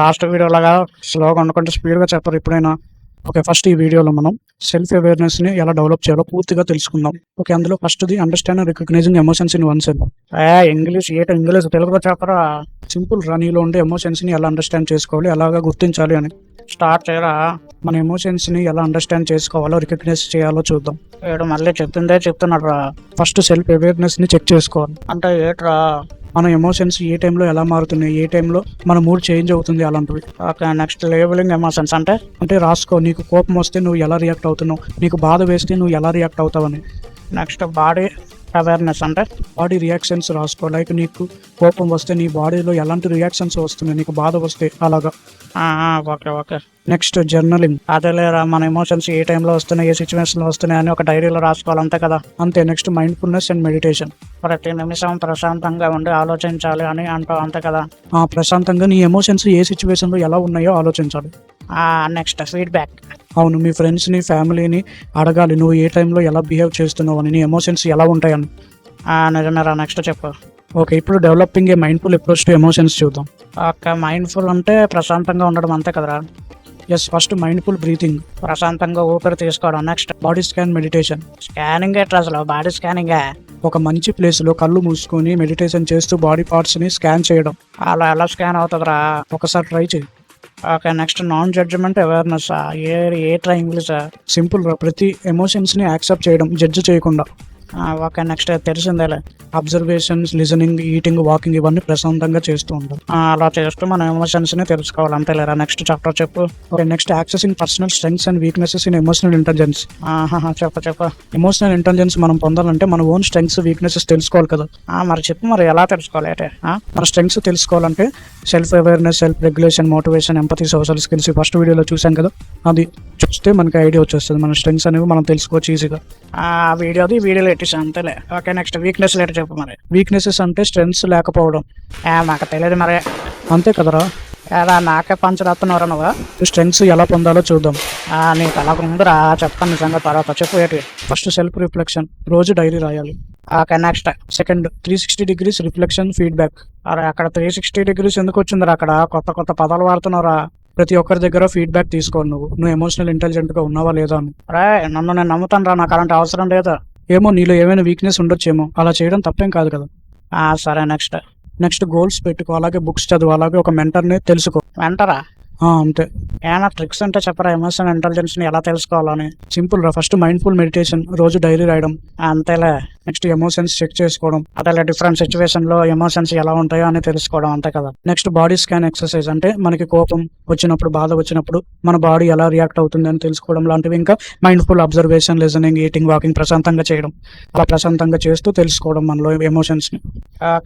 Last వీడియోలాగా స్లోగా ఉండకుండా స్పీడ్గా చెప్పరు ఎప్పుడైనా. ఓకే, ఫస్ట్ ఈ వీడియోలో మనం సెల్ఫ్ అవేర్నెస్ని ఎలా డెవలప్ చేయాలో పూర్తిగా తెలుసుకుందాం. ఓకే, అందులో ఫస్ట్ది understand and recognizing emotions in one self. English English తెలుగులో చెప్పరా? సింపుల్ రా, నీలో ఉండే ఎమోషన్స్ని ఎలా అండర్స్టాండ్ చేసుకోవాలి, ఎలాగా గుర్తించాలి అని. స్టార్ట్ చేయరా. మన ఎమోషన్స్ని ఎలా అండర్స్టాండ్ చేసుకోవాలో, రికగ్నైజ్ చేయాలో చూద్దాం. ఏడు మళ్ళీ చెప్తున్నాడు రా. ఫస్ట్ సెల్ఫ్ అవేర్నెస్ని చెక్ చేసుకోవాలి. అంటే ఏట్రా, మన ఎమోషన్స్ ఏ టైంలో ఎలా మారుతున్నాయి, ఏ టైంలో మన మూడ్ చేంజ్ అవుతుంది, అలాంటివి. ఓకే, నెక్స్ట్ లేబులింగ్ ఎమోషన్స్ అంటే రాసుకో. నీకు కోపం వస్తే నువ్వు ఎలా రియాక్ట్ అవుతున్నావు, నీకు బాధ వేస్తే నువ్వు ఎలా రియాక్ట్ అవుతావని. నెక్స్ట్ బాడీ అవేర్నెస్ అంటే బాడీ రియాక్షన్స్ రాసుకో. లైక్ నీకు కోపం వస్తే నీ బాడీలో ఎలాంటి రియాక్షన్స్ వస్తున్నాయి, నీకు బాధ వస్తే అలాగా. ఓకే. Next journaling. అదేలేరా, మన ఎమోషన్స్ ఏ టైంలో వస్తున్నాయి, ఏ సిచ్యువేషన్లో వస్తున్నాయి అని ఒక డైరీలో రాసుకోవాలి, అంతే కదా. అంతే. Next mindfulness and meditation. ప్రతి నిమిషం ప్రశాంతంగా ఉండి ఆలోచించాలి అని అంటావు, అంతే కదా. ప్రశాంతంగా నీ ఎమోషన్స్ ఏ సిచ్యువేషన్లో ఎలా ఉన్నాయో ఆలోచించాలి. Next feedback. అవును, మీ ఫ్రెండ్స్ని, ఫ్యామిలీని అడగాలి నువ్వు ఏ టైంలో ఎలా బిహేవ్ చేస్తున్నావు అని, నీ ఎమోషన్స్ ఎలా ఉంటాయని. నిజమేరా. నెక్స్ట్ చెప్పు. ఓకే, ఇప్పుడు developing A mindful approach to emotions చూద్దాం. ఓకే, మైండ్ఫుల్ అంటే ప్రశాంతంగా ఉండడం, అంతే కదరా. ఎస్, ఫస్ట్ మైండ్ఫుల్ బ్రీతింగ్, ప్రశాంతంగా ఊపిరి తీసుకోవడం. Next body scan meditation. Scanning ఎట్లా అసలు? Body scanning. ఒక మంచి ప్లేస్లో కళ్ళు మూసుకొని మెడిటేషన్ చేస్తూ బాడీ పార్ట్స్ని స్కాన్ చేయడం. అలా ఎలా స్కాన్ అవుతుందిరా? ఒకసారి ట్రై చేయి. Okay, next non judgement awareness. ఏట్రా ఇంగ్లీష్? సింపుల్ రా, ప్రతి ఎమోషన్స్ని యాక్సెప్ట్ చేయడం, జడ్జ్ చేయకుండా. ఓకే, నెక్స్ట్ తెలిసిందేలే. అబ్జర్వేషన్స్, లిజనింగ్, ఈటింగ్, వాకింగ్ ఇవన్నీ ప్రశాంతంగా చేస్తూ ఉంటాం. అలా చేస్తూ మన ఎమోషన్స్ని తెలుసుకోవాలి, అంతేలేరా. నెక్స్ట్ చాప్టర్ చెప్పు. Okay, next accessing personal strengths and weaknesses in emotional intelligence. చెప్పు. ఎమోషనల్ ఇంటెలిజెన్స్ మనం పొందాలంటే మన ఓన్ స్ట్రెంగ్స్, వీక్నెసెస్ తెలుసుకోవాలి కదా. మరి చెప్పు, మరి ఎలా తెలుసుకోవాలి అంటే? మన స్ట్రెంగ్స్ తెలుసుకోవాలంటే self awareness, self regulation, motivation, empathy, social skills first వీడియోలో చూసాం కదా, అది చూస్తే మనకి ఐడియా వచ్చేస్తుంది. మన స్ట్రెంగ్స్ అనేవి మనం తెలుసుకోవచ్చు ఈజీగా. వీడియోలో ఎట్టేసా, అంతేలే. ఓకే, నెక్స్ట్ వీక్నెస్ లేటర్ చెప్పు. మరి వీక్నెసెస్ అంటే స్ట్రెంగ్స్ లేకపోవడం. మాకు తెలియదు మరి, అంతే కదరా. ఎలా నాకే పంచరాత్తున్నారా నువ్వు? స్ట్రెంగ్స్ ఎలా పొందాలో చూద్దాం. నీకు అలా ఉందిరా, చెప్తాను నిజంగా తర్వాత. చెప్పు ఏంటి? ఫస్ట్ సెల్ఫ్ రిఫ్లెక్షన్, రోజు డైరీ రాయాలి. Okay, next second 360 degrees reflection feedback. అరే అక్కడ 360 degrees ఎందుకు వచ్చిందిరా? అక్కడ కొత్త పదాలు వాడుతున్నారా? ప్రతి ఒక్కరి దగ్గర ఫీడ్బ్యాక్ తీసుకోండి. నువ్వు ఎమోషనల్ ఇంటెలిజెంట్గా ఉన్నావా లేదా అని. నన్ను నేను నమ్ముతాను రా, నాకు అలాంటి అవసరం లేదా. ఏమో నీలో ఏమైనా వీక్నెస్ ఉండొచ్చేమో, అలా చేయడం తప్పేం కాదు కదా. సరే, నెక్స్ట్ గోల్స్ పెట్టుకో, అలాగే బుక్స్ చదువు, అలాగే ఒక మెంటర్ని తెలుసుకో. మెంటరా? అంతే. ఏమైనా ట్రిక్స్ అంటే చెప్పరా ఎమోషనల్ ఇంటెలిజెన్స్ని ఎలా తెలుసుకోవాలని? సింపుల్ రా, ఫస్ట్ మైండ్ఫుల్ మెడిటేషన్, రోజు డైరీ రాయడం. అంతేలే. నెక్స్ట్ ఎమోషన్స్ చెక్ చేసుకోవడం, అదేలే డిఫరెంట్ సిచ్యువేషన్లో ఎమోషన్స్ ఎలా ఉంటాయో అని తెలుసుకోవడం, అంతే కదా. నెక్స్ట్ బాడీ స్కాన్ ఎక్సర్సైజ్, అంటే మనకి కోపం వచ్చినప్పుడు, బాధ వచ్చినప్పుడు మన బాడీ ఎలా రియాక్ట్ అవుతుంది అని తెలుసుకోవడం లాంటివి. ఇంకా mindful observation, listening, eating, walking ప్రశాంతంగా చేయడం. అలా ప్రశాంతంగా చేస్తూ తెలుసుకోవడం మనలో ఎమోషన్స్ని.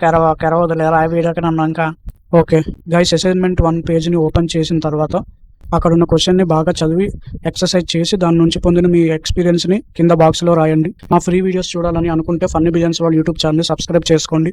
కెరవదులేరా ఆ వీడియోకి నన్ను ఇంకా. ఓకే గైస్, అసైన్మెంట్ 1 పేజ్ని ఓపెన్ చేసిన తర్వాత అక్కడ ఉన్న క్వశ్చన్ని బాగా చదివి ఎక్సర్సైజ్ చేసి దాని నుంచి పొందిన మీ ఎక్స్పీరియన్స్ని కింద బాక్స్లో రాయండి. మా ఫ్రీ వీడియోస్ చూడాలని అనుకుంటే ఫన్నీ బిజినెస్ వాళ్ళ యూట్యూబ్ ఛానల్ని సబ్స్క్రైబ్ చేసుకోండి.